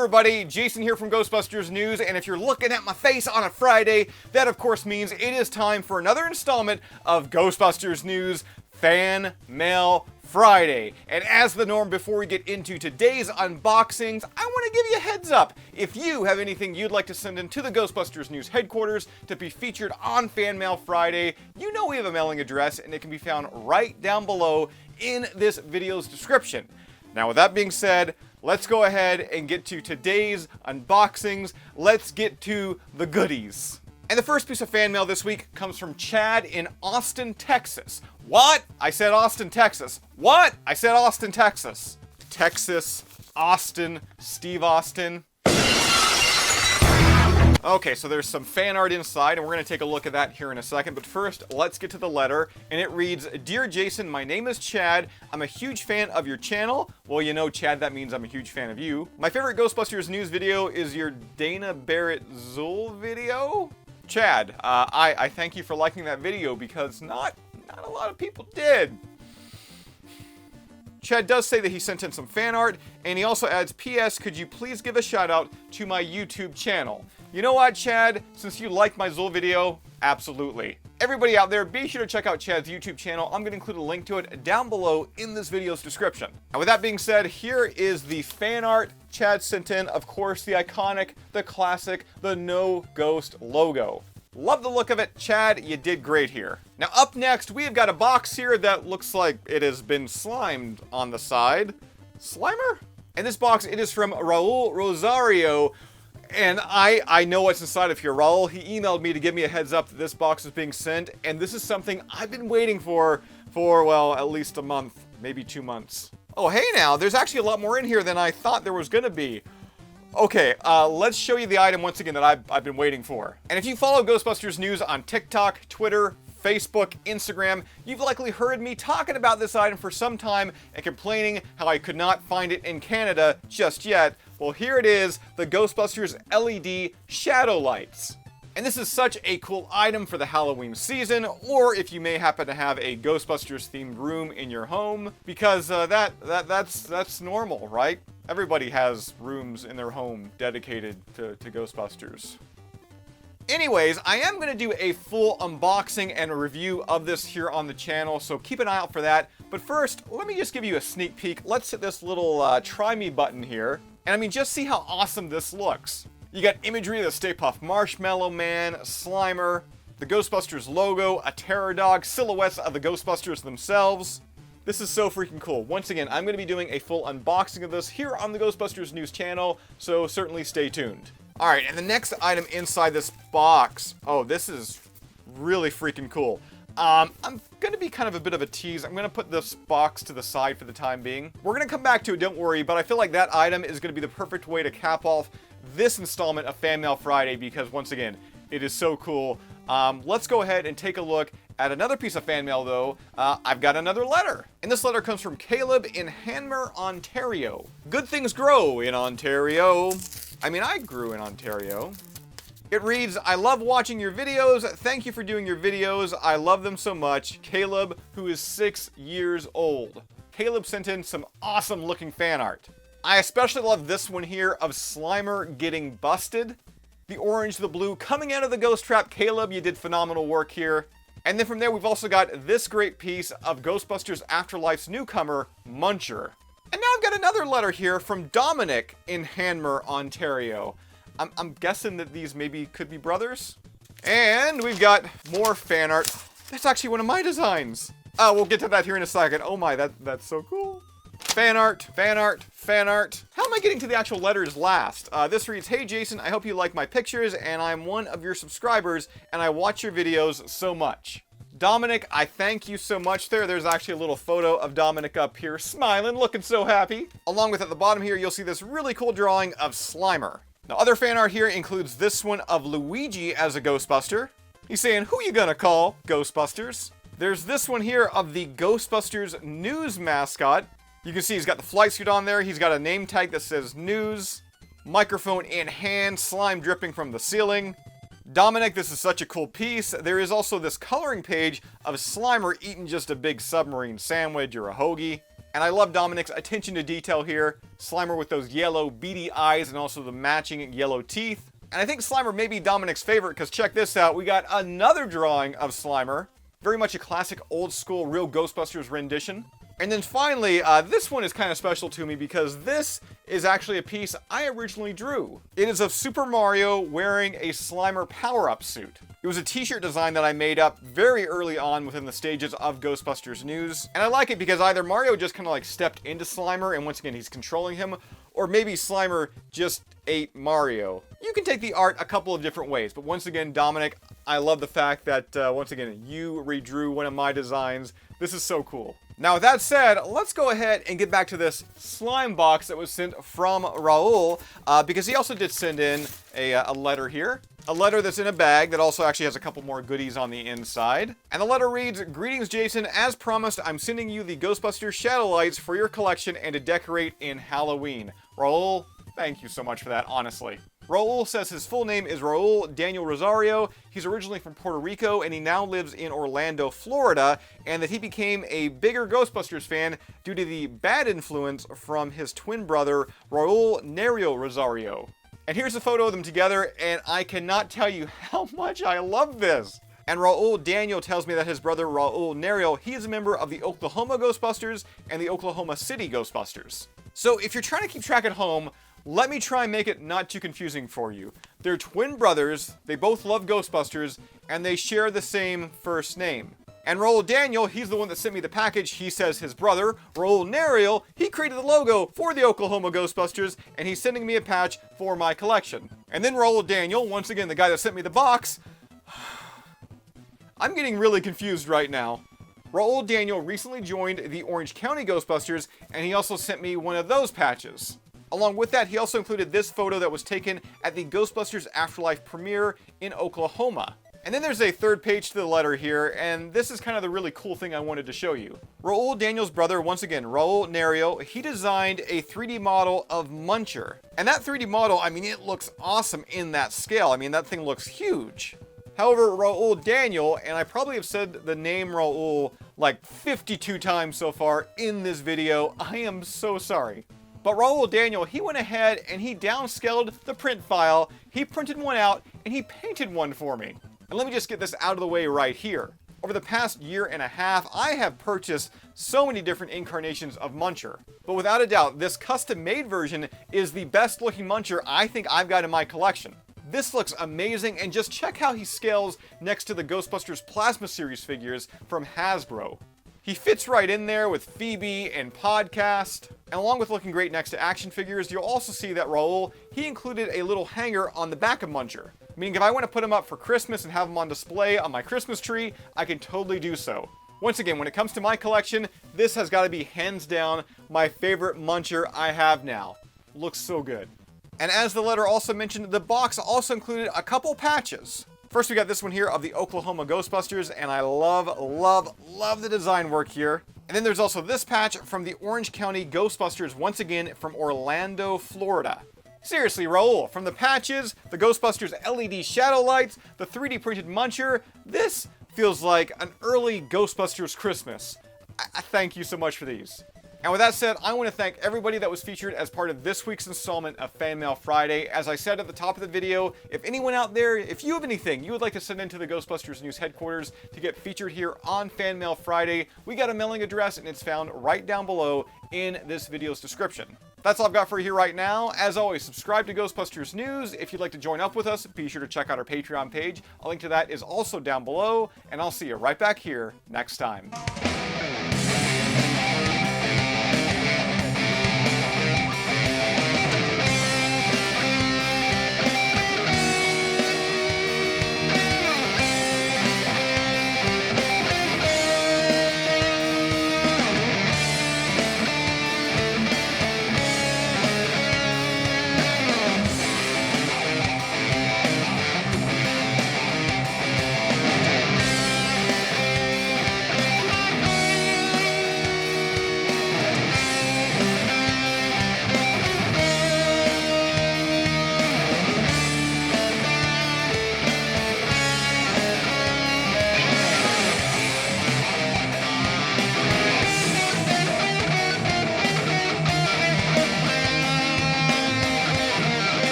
everybody, Jason here from Ghostbusters News, and if you're looking at my face on a Friday, that of course means it is time for another installment of Ghostbusters News Fan Mail Friday. And as the norm, before we get into today's unboxings, I want to give you a heads up. If you have anything you'd like to send in to the Ghostbusters News headquarters to be featured on Fan Mail Friday, you know we have a mailing address, and it can be found right down below in this video's description. Now, with that being said, let's go ahead and get to today's unboxings. Let's get to the goodies. And the first piece of fan mail this week comes from Chad in Austin, Texas. What? I said Austin, Texas. What? I said Austin, Texas. Texas, Austin, Steve Austin. Okay, so there's some fan art inside, and we're going to take a look at that here in a second. But first, let's get to the letter, and it reads, Dear Jason, my name is Chad. I'm a huge fan of your channel. Well, you know, Chad, that means I'm a huge fan of you. My favorite Ghostbusters news video is your Dana Barrett Zool video. Chad, I thank you for liking that video because not a lot of people did. Chad does say that he sent in some fan art, and he also adds, P.S. Could you please give a shout out to my YouTube channel? You know what, Chad? Since you liked my Zool video, absolutely. Everybody out there, be sure to check out Chad's YouTube channel. I'm going to include a link to it down below in this video's description. And with that being said, here is the fan art Chad sent in. Of course, the iconic, the classic, the No Ghost logo. Love the look of it. Chad, you did great here. Now up next, we have got a box here that looks like it has been slimed on the side. Slimer? And this box, it is from Raul Rosario. And I know what's inside of here. Raul, he emailed me to give me a heads up that this box is being sent. And this is something I've been waiting for, well, at least a month, maybe 2 months. Oh, hey now, there's actually a lot more in here than I thought there was gonna be. Okay, let's show you the item once again that I've been waiting for. And if you follow Ghostbusters News on TikTok, Twitter, Facebook, Instagram, you've likely heard me talking about this item for some time and complaining how I could not find it in Canada just yet. Well, here it is, the Ghostbusters LED shadow lights. And this is such a cool item for the Halloween season, or if you may happen to have a Ghostbusters themed room in your home, because that's normal, right? Everybody has rooms in their home dedicated to Ghostbusters. Anyways, I am going to do a full unboxing and a review of this here on the channel, so keep an eye out for that. But first, let me just give you a sneak peek. Let's hit this little try me button here. And I mean, just see how awesome this looks. You got imagery of the Stay Puft Marshmallow Man, Slimer, the Ghostbusters logo, a terror dog, silhouettes of the Ghostbusters themselves. This is so freaking cool. Once again, I'm going to be doing a full unboxing of this here on the Ghostbusters News channel, so certainly stay tuned. Alright, and the next item inside this box, oh, this is really freaking cool. I'm going to be kind of a bit of a tease. I'm going to put this box to the side for the time being. We're going to come back to it, don't worry, but I feel like that item is going to be the perfect way to cap off this installment of Fan Mail Friday because, once again, it is so cool. Let's go ahead and take a look at another piece of fan mail, though. I've got another letter. And this letter comes from Caleb in Hanmer, Ontario. Good things grow in Ontario. I mean, I grew in Ontario. It reads, I love watching your videos. Thank you for doing your videos. I love them so much. Caleb, who is 6 years old. Caleb sent in some awesome looking fan art. I especially love this one here of Slimer getting busted. The orange, the blue, coming out of the ghost trap. Caleb, you did phenomenal work here. And then from there, we've also got this great piece of Ghostbusters Afterlife's newcomer, Muncher. And now I've got another letter here from Dominic in Hanmer, Ontario. I'm guessing that these maybe could be brothers. And we've got more fan art. That's actually one of my designs. We'll get to that here in a second. Oh my, that's so cool. Fan art, fan art, fan art. How am I getting to the actual letters last? This reads, Hey Jason, I hope you like my pictures and I'm one of your subscribers and I watch your videos so much. Dominic, I thank you so much there. There's actually a little photo of Dominic up here smiling, looking so happy. Along with at the bottom here, you'll see this really cool drawing of Slimer. Now, other fan art here includes this one of Luigi as a Ghostbuster. He's saying, who you gonna call, Ghostbusters? There's this one here of the Ghostbusters News mascot. You can see he's got the flight suit on there. He's got a name tag that says News. Microphone in hand, slime dripping from the ceiling. Dominic, this is such a cool piece. There is also this coloring page of Slimer eating just a big submarine sandwich or a hoagie. And I love Dominic's attention to detail here. Slimer with those yellow beady eyes and also the matching yellow teeth. And I think Slimer may be Dominic's favorite because check this out. We got another drawing of Slimer. Very much a classic old school real Ghostbusters rendition. And then finally, this one is kind of special to me because this is actually a piece I originally drew. It is of Super Mario wearing a Slimer power-up suit. It was a t-shirt design that I made up very early on within the stages of Ghostbusters news. And I like it because either Mario just kind of like stepped into Slimer and once again he's controlling him, or maybe Slimer just ate Mario. You can take the art a couple of different ways, but once again, Dominic, I love the fact that, once again, you redrew one of my designs. This is so cool. Now, with that said, let's go ahead and get back to this slime box that was sent from Raul, because he also did send in a letter here. A letter that's in a bag that also actually has a couple more goodies on the inside. And the letter reads, "Greetings, Jason. As promised, I'm sending you the Ghostbusters Shadowlights for your collection and to decorate in Halloween." Raul, thank you so much for that, honestly. Raul says his full name is Raul Daniel Rosario. He's originally from Puerto Rico and he now lives in Orlando, Florida, and that he became a bigger Ghostbusters fan due to the bad influence from his twin brother, Raul Nerio Rosario. And here's a photo of them together, and I cannot tell you how much I love this. And Raul Daniel tells me that his brother Raul Nerio, he is a member of the Oklahoma Ghostbusters and the Oklahoma City Ghostbusters. So if you're trying to keep track at home, let me try and make it not too confusing for you. They're twin brothers, they both love Ghostbusters, and they share the same first name. And Raul Daniel, he's the one that sent me the package. He says his brother, Raul Nerio, he created the logo for the Oklahoma Ghostbusters, and he's sending me a patch for my collection. And then Raul Daniel, once again, the guy that sent me the box, I'm getting really confused right now. Raul Daniel recently joined the Orange County Ghostbusters, and he also sent me one of those patches. Along with that, he also included this photo that was taken at the Ghostbusters Afterlife premiere in Oklahoma. And then there's a third page to the letter here, and this is kind of the really cool thing I wanted to show you. Raul Daniel's brother, once again, Raul Nerio, he designed a 3D model of Muncher. And that 3D model, I mean, it looks awesome in that scale. I mean, that thing looks huge. However, Raul Daniel, and I probably have said the name Raul like 52 times so far in this video, I am so sorry. But Raul Daniel, he went ahead and he downscaled the print file, he printed one out, and he painted one for me. And let me just get this out of the way right here. Over the past year and a half, I have purchased so many different incarnations of Muncher. But without a doubt, this custom-made version is the best looking Muncher I think I've got in my collection. This looks amazing, and just check how he scales next to the Ghostbusters Plasma Series figures from Hasbro. He fits right in there with Phoebe and Podcast. And along with looking great next to action figures, you'll also see that Raul, he included a little hanger on the back of Muncher. Meaning if I want to put him up for Christmas and have him on display on my Christmas tree, I can totally do so. Once again, when it comes to my collection, this has got to be hands down my favorite Muncher I have now. Looks so good. And as the letter also mentioned, the box also included a couple patches. First, we got this one here of the Oklahoma Ghostbusters, and I love the design work here. And then there's also this patch from the Orange County Ghostbusters, once again from Orlando, Florida. Seriously, Raul, from the patches, the Ghostbusters LED shadow lights, the 3D printed Muncher, this feels like an early Ghostbusters Christmas. I thank you so much for these. And with that said, I want to thank everybody that was featured as part of this week's installment of Fan Mail Friday. As I said at the top of the video, if anyone out there, if you have anything you would like to send into the Ghostbusters News headquarters to get featured here on Fan Mail Friday, we got a mailing address and it's found right down below in this video's description. That's all I've got for you here right now. As always, subscribe to Ghostbusters News. If you'd like to join up with us, be sure to check out our Patreon page. A link to that is also down below, and I'll see you right back here next time.